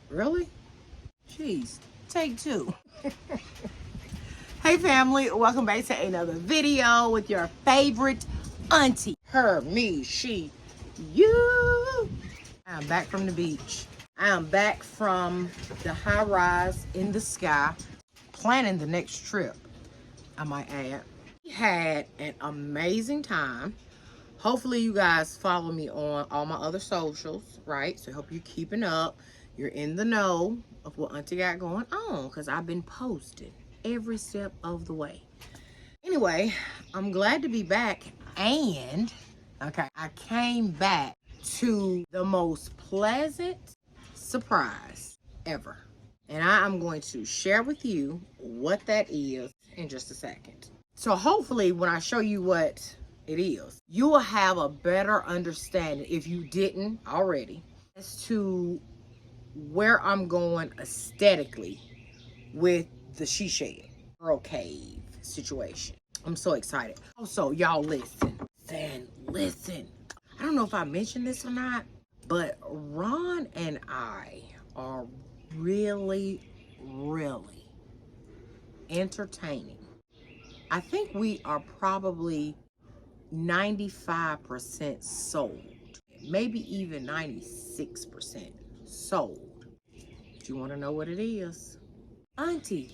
Really? Jeez. Take two. Hey family, welcome back to another video with your favorite auntie. Her, me, she, you. I am back from the beach. I am back from the high rise in the sky, planning the next trip, I might add. We had an amazing time. Hopefully you guys follow me on all my other socials, right? So I hope you're keeping up. You're in the know of what auntie got going on, because I've been posting every step of the way. Anyway, I'm glad to be back, and okay, I came back to the most pleasant surprise ever, and I am going to share with you what that is in just a second. So hopefully when I show you what it is, you will have a better understanding, if you didn't already, as to where I'm going aesthetically with the she shed girl cave situation. I'm so excited. Also, y'all listen. I don't know if I mentioned this or not, but Ron and I are really entertaining. I think we are probably 95% sold, maybe even 96% sold. Do you want to know what it is? Auntie,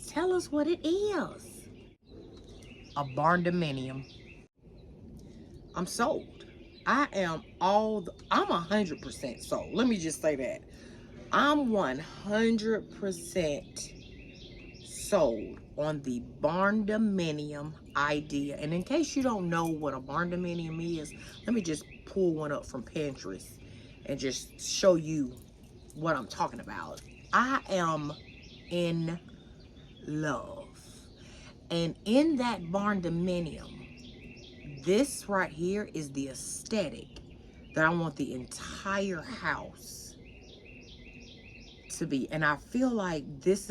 tell us what it is. A Barndominium. I'm sold. I'm 100% sold. Let me just say that. I'm 100% sold on the Barndominium idea. And in case you don't know what a Barndominium is, let me just pull one up from Pinterest and just show you what I'm talking about. I am in love. And in that Barndominium, this right here is the aesthetic that I want the entire house to be. And I feel like this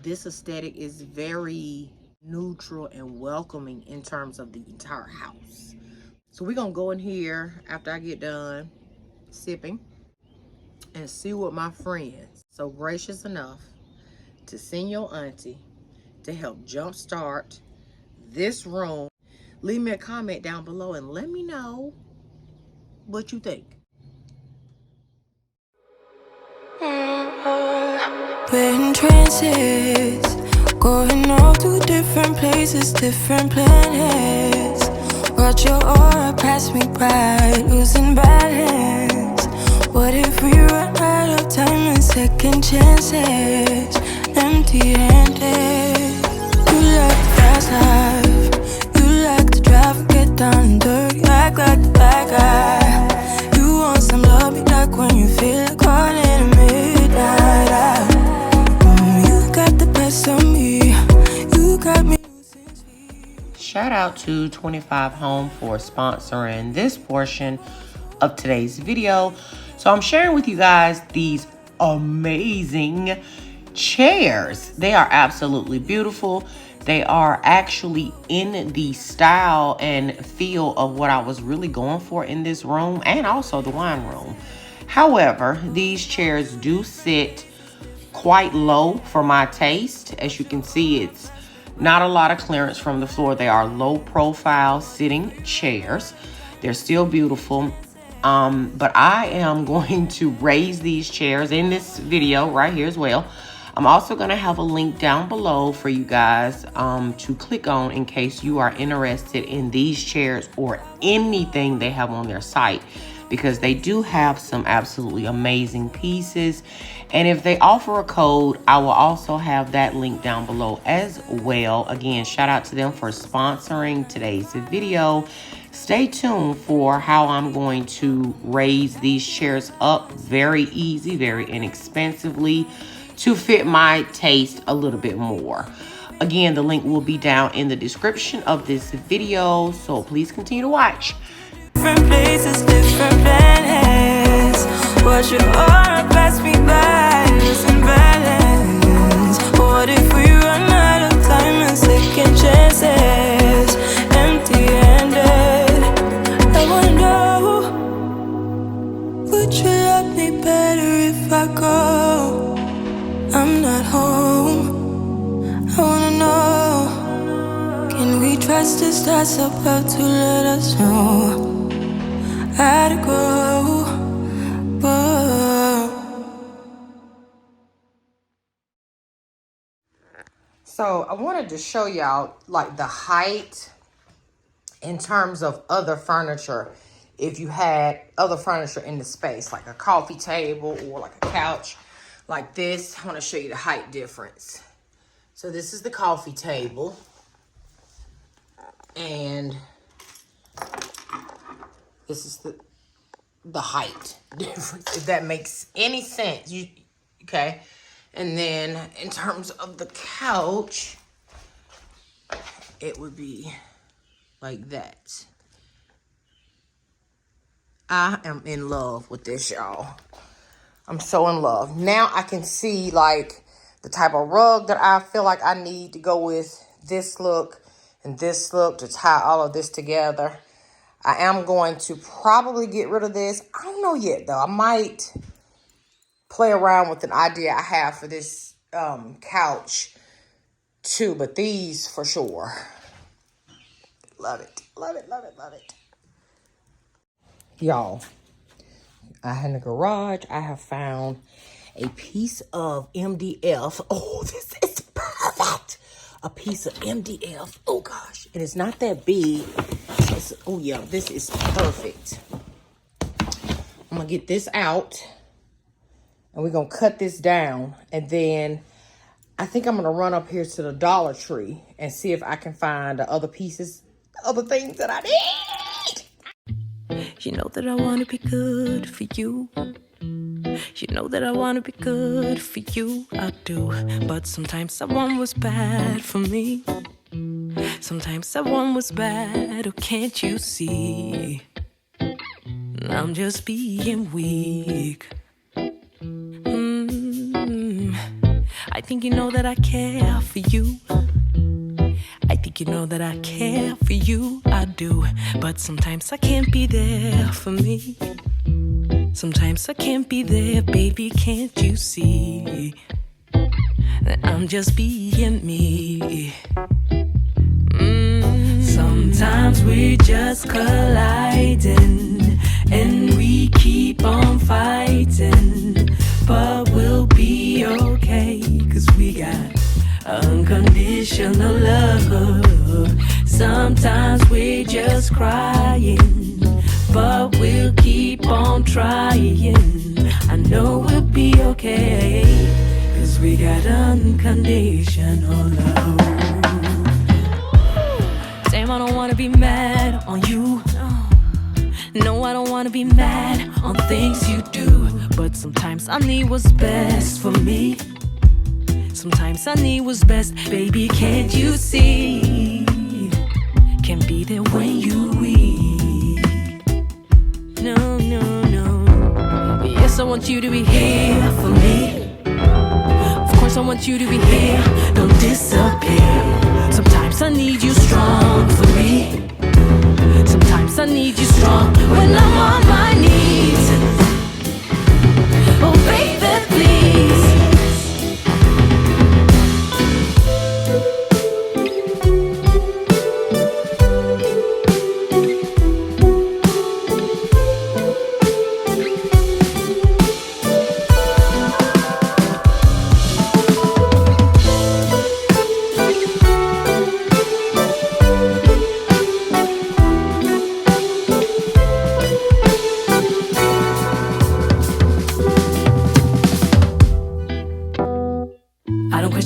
aesthetic is very neutral and welcoming in terms of the entire house. So we're gonna go in here after I get done sipping and see what my friends so gracious enough to send your auntie to help jumpstart this room. Leave me a comment down below and let me know what you think. We're in trances, going off to different places, different planets. Watch your aura pass me by, losing balance. What if we run out of time and second chances? Empty-handed. You like the fast life, you like to drive and get down and dirty, act like the bad guy. You want some love, be like when you feel like calling at midnight. You got the best of me, you got me. Shout out to 25 Home for sponsoring this portion of today's video. So I'm sharing with you guys these amazing chairs. They are absolutely beautiful. They are actually in the style and feel of what I was really going for in this room, and also the wine room. However, these chairs do sit quite low for my taste. As you can see, it's not a lot of clearance from the floor. They are low profile sitting chairs. They're still beautiful. But I am going to raise these chairs in this video right here as well. I'm also going to have a link down below for you guys to click on in case you are interested in these chairs or anything they have on their site, because they do have some absolutely amazing pieces. And if they offer a code, I will also have that link down below as well. Again, shout out to them for sponsoring today's video. Stay tuned for how I'm going to raise these chairs up very easy, very inexpensively, to fit my taste a little bit more. Again, the link will be down in the description of this video, so please continue to watch. Different places, different planets. Watch your aura pass me by, losing balance. What if we run out of time and second chances? Empty-handed. I wanna know, would you love me better if I go? I'm not home. I wanna know, can we trust the stars above to let us know how to go? So I wanted to show y'all like the height in terms of other furniture. If you had other furniture in the space, like a coffee table or like a couch like this, I want to show you the height difference. So this is the coffee table, and this is the height difference, if that makes any sense. Okay? And then in terms of the couch, it would be like that. I am in love with this, y'all. I'm so in love. Now I can see like the type of rug that I feel like I need to go with this look and this look to tie all of this together. I am going to probably get rid of this. I don't know yet though. I might play around with an idea I have for this couch too, but these for sure. Love it, love it, love it, love it. Y'all, in the garage, I have found a piece of MDF. Oh, this is perfect. A piece of MDF. Oh gosh, and it's not that big. Oh yeah, this is perfect. I'm gonna get this out and we're gonna cut this down, and then I think I'm gonna run up here to the Dollar Tree and see if I can find the other pieces, other things that I need. You know that I wanna be good for you. You know that I wanna be good for you, I do. But sometimes someone was bad for me. Sometimes someone was bad, oh can't you see? I'm just being weak. I think you know that I care for you. I think you know that I care for you, I do. But sometimes I can't be there for me. Sometimes I can't be there, baby, can't you see? That I'm just being me. Sometimes we're just colliding, and we keep on fighting. But we'll be okay, 'cause we got unconditional love. Sometimes we're just crying, but we'll keep on trying. I know we'll be okay, 'cause we got unconditional love. Damn, I don't wanna be mad on you. No, I don't wanna be mad on things you do. But sometimes I need what's best for me. Sometimes I need what's best, baby, can't you see? Can't be there when you weak. No, no, no. Yes, I want you to be here for me. Of course I want you to be here, don't disappear. Sometimes I need you strong for me. Sometimes I need you strong when I'm on my knees. Oh baby, please.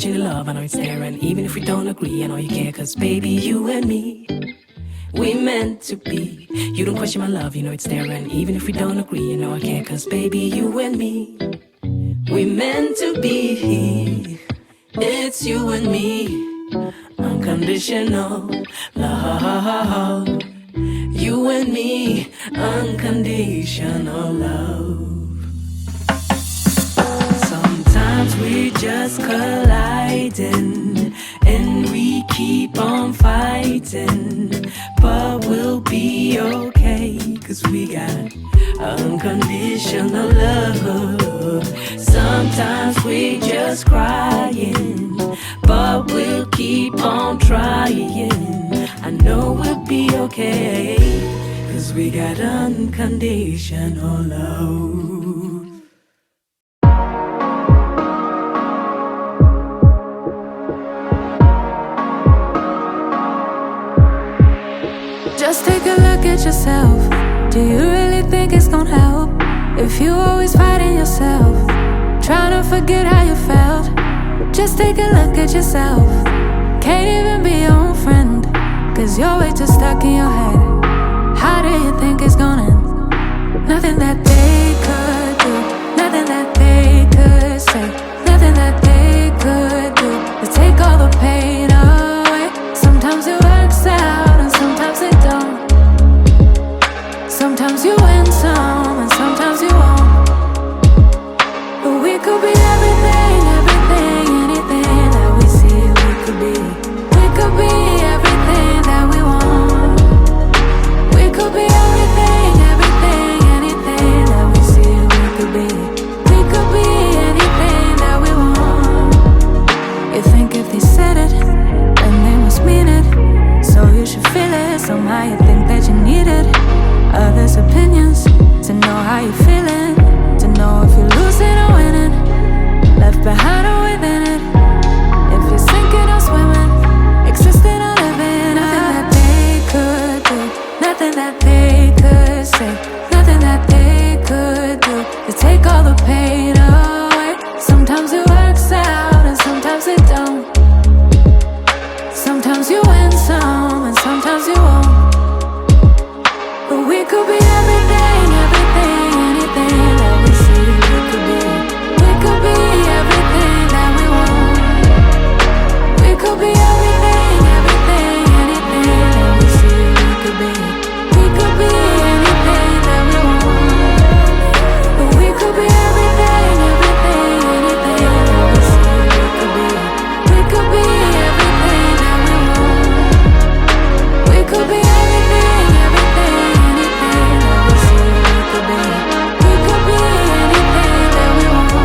Love, I know it's there, and even if we don't agree, I know you care, 'cause baby, you and me, we meant to be. You don't question my love, you know it's there, and even if we don't agree, you know I care, 'cause baby, you and me, we meant to be. It's you and me, unconditional love. You and me, unconditional love. Sometimes we're just colliding, and we keep on fighting. But we'll be okay, 'cause we got unconditional love. Sometimes we just crying, but we'll keep on trying. I know we'll be okay, 'cause we got unconditional love. Just take a look at yourself. Do you really think it's gonna help if you always fighting yourself, trying to forget how you felt? Just take a look at yourself. Can't even be your own friend, 'cause you're always just stuck in your head. How do you think it's gonna end? Nothing that they could do, nothing that they could say, nothing that they could do to take all the pain away. Sometimes it works out and sometimes it don't. Sometimes you win some and sometimes you won't. But we could be everything, everything, anything that we see we could be. We could be everything that we want. We could be everything, everything, anything that we see we could be. We could be anything that we want. You think if they said it, then they must mean it. So you should feel it, somehow you think that you need it. Others' opinions, to know how you're feeling, to know if you're losing or winning, left behind or within it. If you're sinking or swimming, existing or living. Nothing that they could do, nothing that they could say, nothing that they could do to take all the pain away. Sometimes it works out and sometimes it don't. Sometimes you win some and sometimes you won't. But we could be everything, everything, anything that we see we could be. We could be everything that we want. We could be everything, everything, anything that we see we could be. We could be anything that we want. But we could be everything, everything, anything that we see we could be. We could be everything that we want. We could be everything, everything, anything that we see we could be. We could be anything that we want.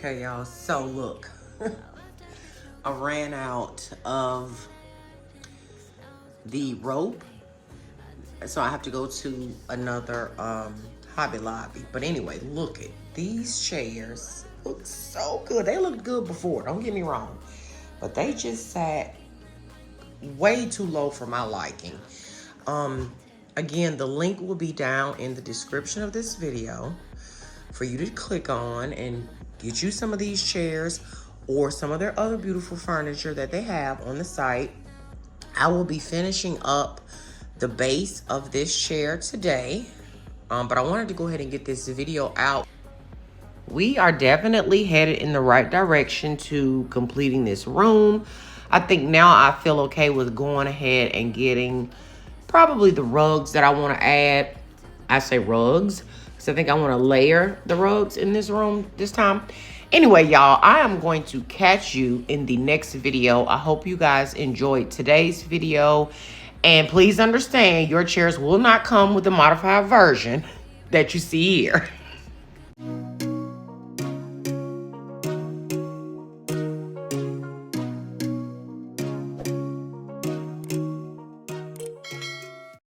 Okay, y'all, so look. I ran out of the rope, so I have to go to another Hobby Lobby. But anyway, look at these chairs. Look so good. They looked good before, don't get me wrong, but they just sat way too low for my liking. Again, the link will be down in the description of this video for you to click on and get you some of these chairs or some of their other beautiful furniture that they have on the site. I will be finishing up the base of this chair today, but I wanted to go ahead and get this video out. We are definitely headed in the right direction to completing this room. I think now I feel okay with going ahead and getting probably the rugs that I want to add. I say rugs because I think I want to layer the rugs in this room this time. Anyway, y'all, I am going to catch you in the next video. I hope you guys enjoyed today's video. And please understand, your chairs will not come with the modified version that you see here.